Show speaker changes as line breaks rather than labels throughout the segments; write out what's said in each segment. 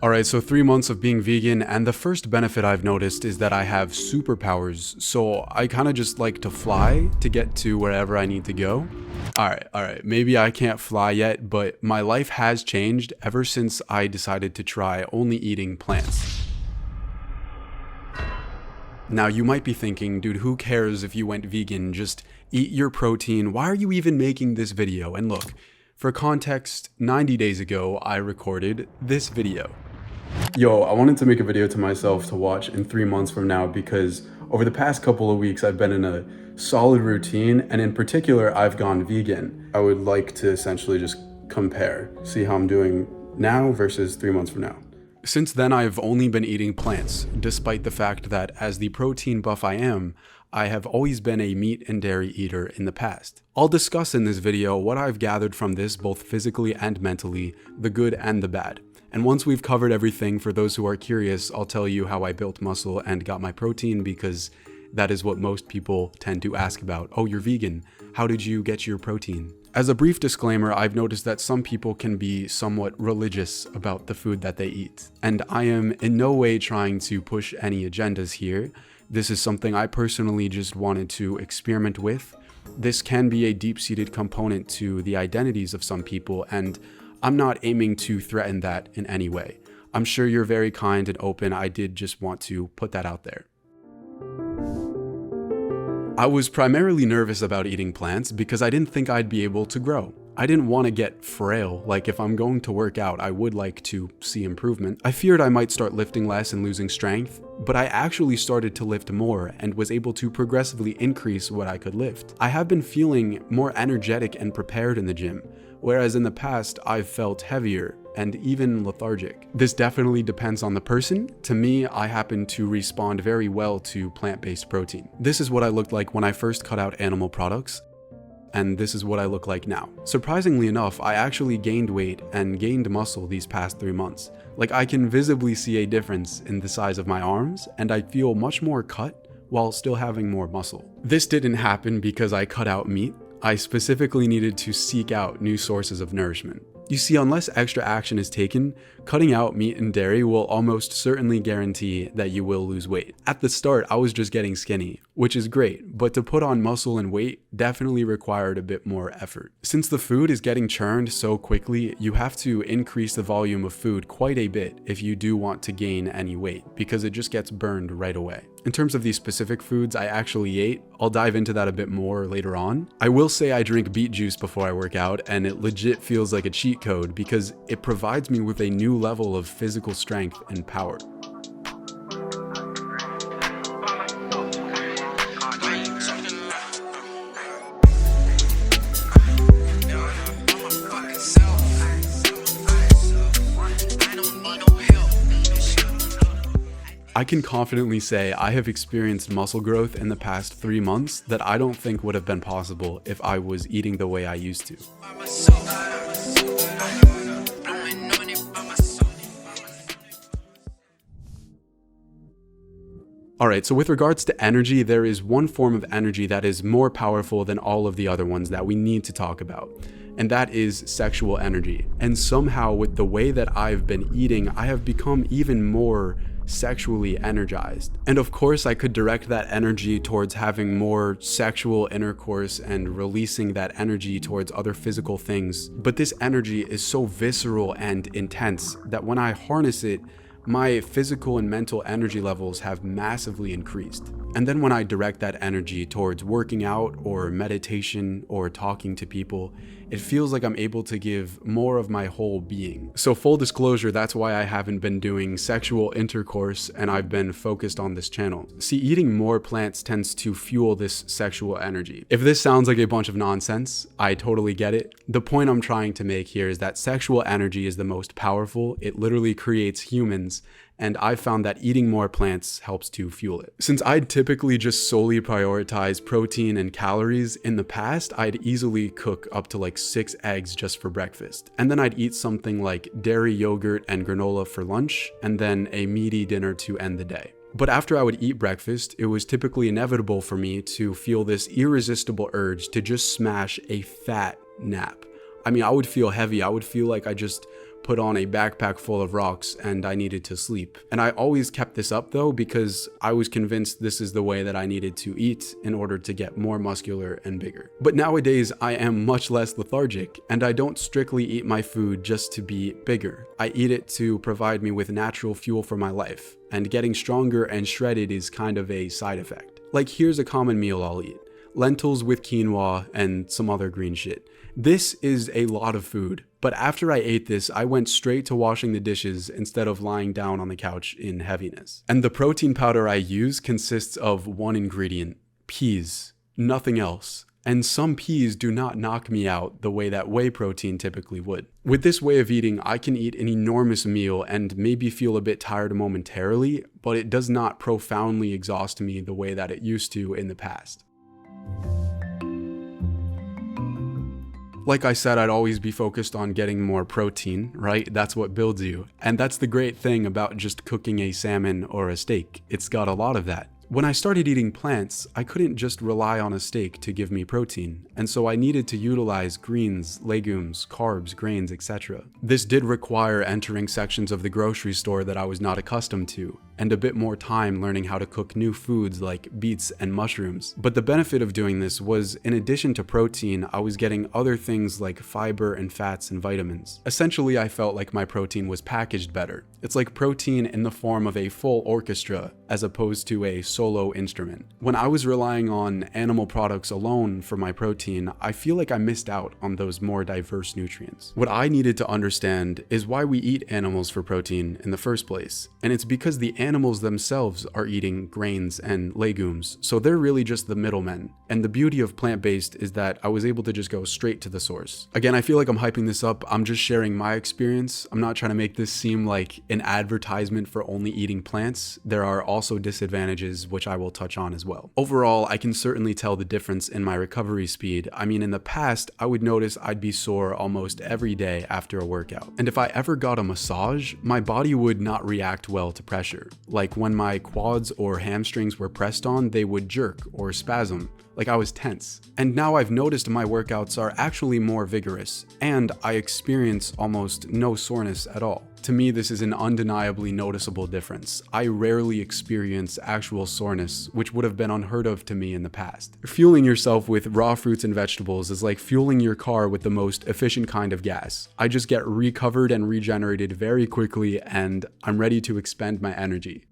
Alright, so 3 months of being vegan, and the first benefit I've noticed is that I have superpowers, so I kind of just like to fly to get to wherever I need to go. Alright, maybe I can't fly yet, but my life has changed ever since I decided to try only eating plants. Now you might be thinking, dude, who cares if you went vegan, just eat your protein, why are you even making this video? And look, for context, 90 days ago I recorded this video. Yo, I wanted to make a video to myself to watch in 3 months from now because over the past couple of weeks I've been in a solid routine, and in particular I've gone vegan. I would like to essentially just compare, see how I'm doing now versus 3 months from now. Since then I've only been eating plants, despite the fact that as the protein buff I am, I have always been a meat and dairy eater in the past. I'll discuss in this video what I've gathered from this both physically and mentally, the good and the bad. And once we've covered everything, for those who are curious, I'll tell you how I built muscle and got my protein, because that is what most people tend to ask about. Oh, you're vegan. How did you get your protein? As a brief disclaimer, I've noticed that some people can be somewhat religious about the food that they eat. And I am in no way trying to push any agendas here. This is something I personally just wanted to experiment with. This can be a deep-seated component to the identities of some people, and I'm not aiming to threaten that in any way. I'm sure you're very kind and open. I did just want to put that out there. I was primarily nervous about eating plants because I didn't think I'd be able to grow. I didn't want to get frail. Like, if I'm going to work out, I would like to see improvement. I feared I might start lifting less and losing strength, but I actually started to lift more and was able to progressively increase what I could lift. I have been feeling more energetic and prepared in the gym, whereas in the past I've felt heavier and even lethargic. This definitely depends on the person. To me, I happen to respond very well to plant-based protein. This is what I looked like when I first cut out animal products, and this is what I look like now. Surprisingly enough, I actually gained weight and gained muscle these past 3 months. Like, I can visibly see a difference in the size of my arms, and I feel much more cut while still having more muscle. This didn't happen because I cut out meat. I specifically needed to seek out new sources of nourishment. You see, unless extra action is taken, cutting out meat and dairy will almost certainly guarantee that you will lose weight. At the start, I was just getting skinny, which is great, but to put on muscle and weight definitely required a bit more effort. Since the food is getting churned so quickly, you have to increase the volume of food quite a bit if you do want to gain any weight, because it just gets burned right away. In terms of the specific foods I actually ate, I'll dive into that a bit more later on. I will say I drink beet juice before I work out, and it legit feels like a cheat code because it provides me with a new level of physical strength and power. I can confidently say I have experienced muscle growth in the past 3 months that I don't think would have been possible if I was eating the way I used to. Alright, so with regards to energy, there is one form of energy that is more powerful than all of the other ones that we need to talk about, and that is sexual energy. And somehow, with the way that I've been eating, I have become even more sexually energized. And of course, I could direct that energy towards having more sexual intercourse and releasing that energy towards other physical things. But this energy is so visceral and intense that when I harness it, my physical and mental energy levels have massively increased. And then when I direct that energy towards working out or meditation or talking to people, it feels like I'm able to give more of my whole being. So full disclosure, that's why I haven't been doing sexual intercourse and I've been focused on this channel. See, eating more plants tends to fuel this sexual energy. If this sounds like a bunch of nonsense, I totally get it. The point I'm trying to make here is that sexual energy is the most powerful. It literally creates humans, and I've found that eating more plants helps to fuel it. Since I'd typically just solely prioritize protein and calories, in the past, I'd easily cook up to like 6 eggs just for breakfast. And then I'd eat something like dairy yogurt and granola for lunch, and then a meaty dinner to end the day. But after I would eat breakfast, it was typically inevitable for me to feel this irresistible urge to just smash a fat nap. I mean, I would feel heavy. I would feel like I just put on a backpack full of rocks and I needed to sleep. And I always kept this up though because I was convinced this is the way that I needed to eat in order to get more muscular and bigger. But nowadays I am much less lethargic and I don't strictly eat my food just to be bigger. I eat it to provide me with natural fuel for my life, and getting stronger and shredded is kind of a side effect. Like, here's a common meal I'll eat: lentils with quinoa and some other green shit. This is a lot of food, but after I ate this, I went straight to washing the dishes instead of lying down on the couch in heaviness. And the protein powder I use consists of one ingredient: peas, nothing else. And some peas do not knock me out the way that whey protein typically would. With this way of eating, I can eat an enormous meal and maybe feel a bit tired momentarily, but it does not profoundly exhaust me the way that it used to in the past. Like I said, I'd always be focused on getting more protein, right? That's what builds you. And that's the great thing about just cooking a salmon or a steak. It's got a lot of that. When I started eating plants, I couldn't just rely on a steak to give me protein, and so I needed to utilize greens, legumes, carbs, grains, etc. This did require entering sections of the grocery store that I was not accustomed to, and a bit more time learning how to cook new foods like beets and mushrooms. But the benefit of doing this was, in addition to protein, I was getting other things like fiber and fats and vitamins. Essentially, I felt like my protein was packaged better. It's like protein in the form of a full orchestra, as opposed to a solo instrument. When I was relying on animal products alone for my protein, I feel like I missed out on those more diverse nutrients. What I needed to understand is why we eat animals for protein in the first place, and it's because the animals themselves are eating grains and legumes, so they're really just the middlemen. And the beauty of plant-based is that I was able to just go straight to the source. Again, I feel like I'm hyping this up. I'm just sharing my experience. I'm not trying to make this seem like an advertisement for only eating plants. There are also disadvantages, which I will touch on as well. Overall, I can certainly tell the difference in my recovery speed. I mean, in the past, I would notice I'd be sore almost every day after a workout. And if I ever got a massage, my body would not react well to pressure. Like when my quads or hamstrings were pressed on, they would jerk or spasm, like I was tense. And now I've noticed my workouts are actually more vigorous, and I experience almost no soreness at all. To me, this is an undeniably noticeable difference. I rarely experience actual soreness, which would have been unheard of to me in the past. Fueling yourself with raw fruits and vegetables is like fueling your car with the most efficient kind of gas. I just get recovered and regenerated very quickly, and I'm ready to expend my energy.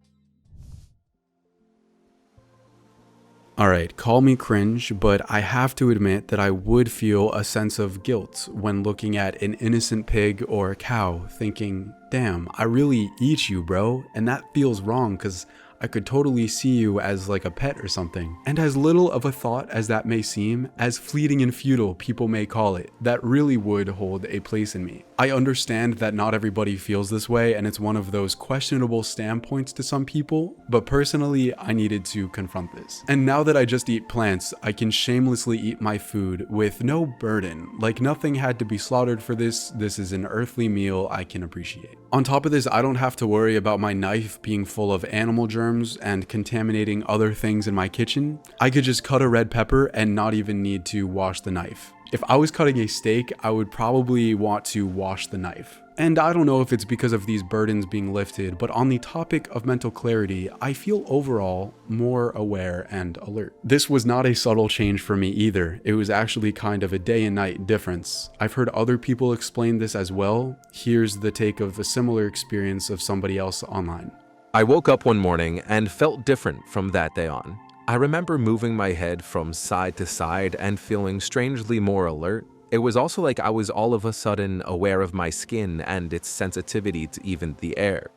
Alright, call me cringe, but I have to admit that I would feel a sense of guilt when looking at an innocent pig or a cow, thinking, damn, I really eat you, bro, and that feels wrong because I could totally see you as like a pet or something. And as little of a thought as that may seem, as fleeting and futile people may call it, that really would hold a place in me. I understand that not everybody feels this way, and it's one of those questionable standpoints to some people, but personally, I needed to confront this. And now that I just eat plants, I can shamelessly eat my food with no burden. Like nothing had to be slaughtered for this. This is an earthly meal I can appreciate. On top of this, I don't have to worry about my knife being full of animal germs and contaminating other things in my kitchen. I could just cut a red pepper and not even need to wash the knife. If I was cutting a steak, I would probably want to wash the knife. And I don't know if it's because of these burdens being lifted, but on the topic of mental clarity, I feel overall more aware and alert. This was not a subtle change for me either. It was actually kind of a day and night difference. I've heard other people explain this as well. Here's the take of a similar experience of somebody else online.
I woke up one morning and felt different from that day on. I remember moving my head from side to side and feeling strangely more alert. It was also like I was all of a sudden aware of my skin and its sensitivity to even the air.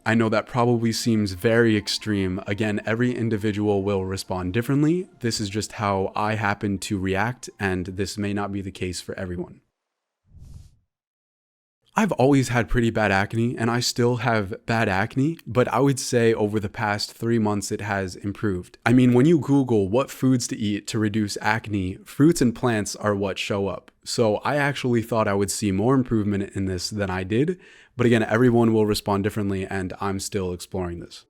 I know that probably seems very extreme. Again, every individual will respond differently. This is just how I happen to react, and this may not be the case for everyone. I've always had pretty bad acne, and I still have bad acne, but I would say over the past 3 months it has improved. I mean, when you Google what foods to eat to reduce acne, fruits and plants are what show up. So I actually thought I would see more improvement in this than I did, but again, everyone will respond differently, and I'm still exploring this.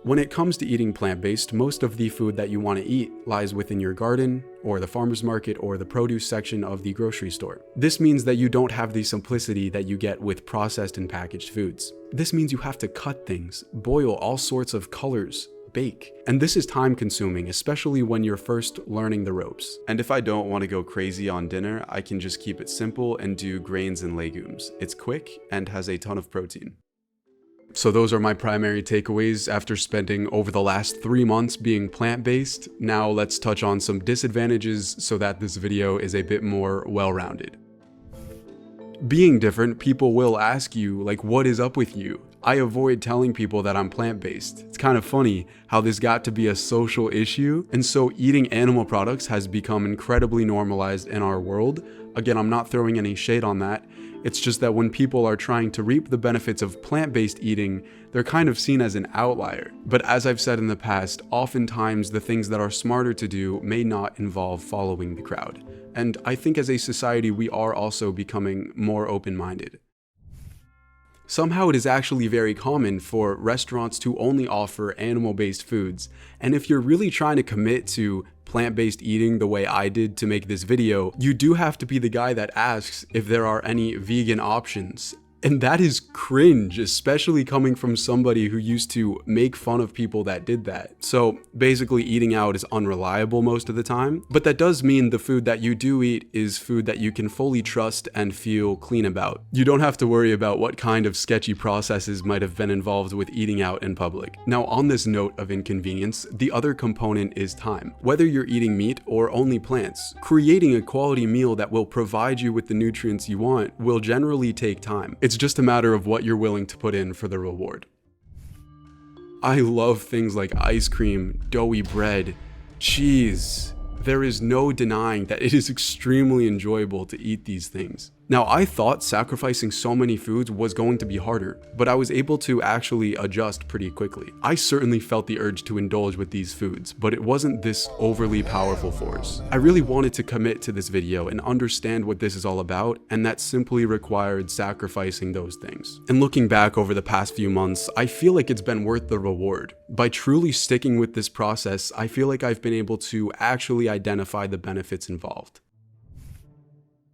When it comes to eating plant-based, most of the food that you want to eat lies within your garden, or the farmer's market, or the produce section of the grocery store. This means that you don't have the simplicity that you get with processed and packaged foods. This means you have to cut things, boil all sorts of colors, bake. And this is time consuming, especially when you're first learning the ropes. And if I don't want to go crazy on dinner, I can just keep it simple and do grains and legumes. It's quick and has a ton of protein. So those are my primary takeaways after spending over the last 3 months being plant-based. Now let's touch on some disadvantages so that this video is a bit more well-rounded. Being different, people will ask you, like, what is up with you? I avoid telling people that I'm plant-based. It's kind of funny how this got to be a social issue, and so eating animal products has become incredibly normalized in our world. Again, I'm not throwing any shade on that. It's just that when people are trying to reap the benefits of plant-based eating, they're kind of seen as an outlier. But as I've said in the past, oftentimes the things that are smarter to do may not involve following the crowd. And I think as a society, we are also becoming more open-minded. Somehow it is actually very common for restaurants to only offer animal-based foods, and if you're really trying to commit to plant-based eating the way I did to make this video, you do have to be the guy that asks if there are any vegan options. And that is cringe, especially coming from somebody who used to make fun of people that did that. So basically eating out is unreliable most of the time, but that does mean the food that you do eat is food that you can fully trust and feel clean about. You don't have to worry about what kind of sketchy processes might have been involved with eating out in public. Now, on this note of inconvenience, the other component is time. Whether you're eating meat or only plants, creating a quality meal that will provide you with the nutrients you want will generally take time. It's just a matter of what you're willing to put in for the reward. I love things like ice cream, doughy bread, cheese. There is no denying that it is extremely enjoyable to eat these things. Now, I thought sacrificing so many foods was going to be harder, but I was able to actually adjust pretty quickly. I certainly felt the urge to indulge with these foods, but it wasn't this overly powerful force. I really wanted to commit to this video and understand what this is all about, and that simply required sacrificing those things. And looking back over the past few months, I feel like it's been worth the reward. By truly sticking with this process, I feel like I've been able to actually identify the benefits involved.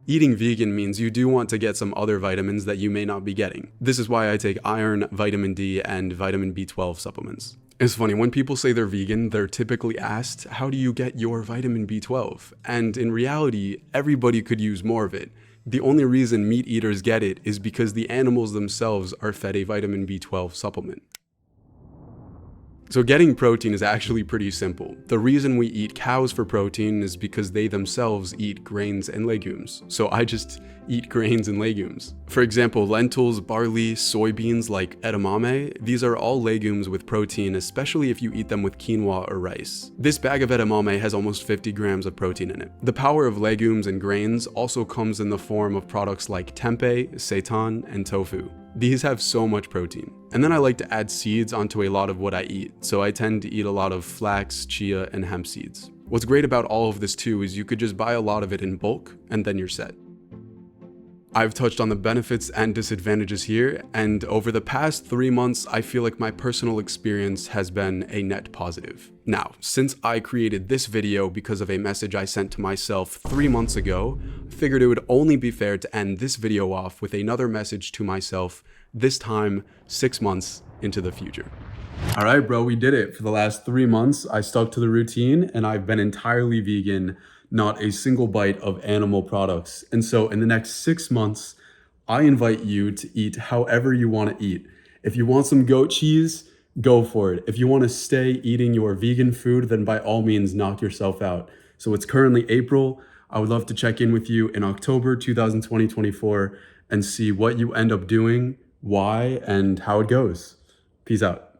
Eating vegan means you do want to get some other vitamins that you may not be getting. This is why I take iron, vitamin D, and vitamin B12 supplements. It's funny, when people say they're vegan, they're typically asked, how do you get your vitamin B12? And in reality, everybody could use more of it. The only reason meat eaters get it is because the animals themselves are fed a vitamin B12 supplement. So getting protein is actually pretty simple. The reason we eat cows for protein is because they themselves eat grains and legumes. So I just eat grains and legumes. For example, lentils, barley, soybeans like edamame, these are all legumes with protein, especially if you eat them with quinoa or rice. This bag of edamame has almost 50 grams of protein in it. The power of legumes and grains also comes in the form of products like tempeh, seitan, and tofu. These have so much protein. And then I like to add seeds onto a lot of what I eat, so I tend to eat a lot of flax, chia, and hemp seeds. What's great about all of this too is you could just buy a lot of it in bulk, and then you're set. I've touched on the benefits and disadvantages here, and over the past 3 months, I feel like my personal experience has been a net positive. Now, since I created this video because of a message I sent to myself 3 months ago, I figured it would only be fair to end this video off with another message to myself, this time 6 months into the future. All right, bro, we did it. For the last 3 months, I stuck to the routine and I've been entirely vegan, not a single bite of animal products. And so in the next 6 months, I invite you to eat however you want to eat. If you want some goat cheese, go for it. If you want to stay eating your vegan food, then by all means, knock yourself out. So it's currently April. I would love to check in with you in October 2024 and see what you end up doing, why, and how it goes. Peace out.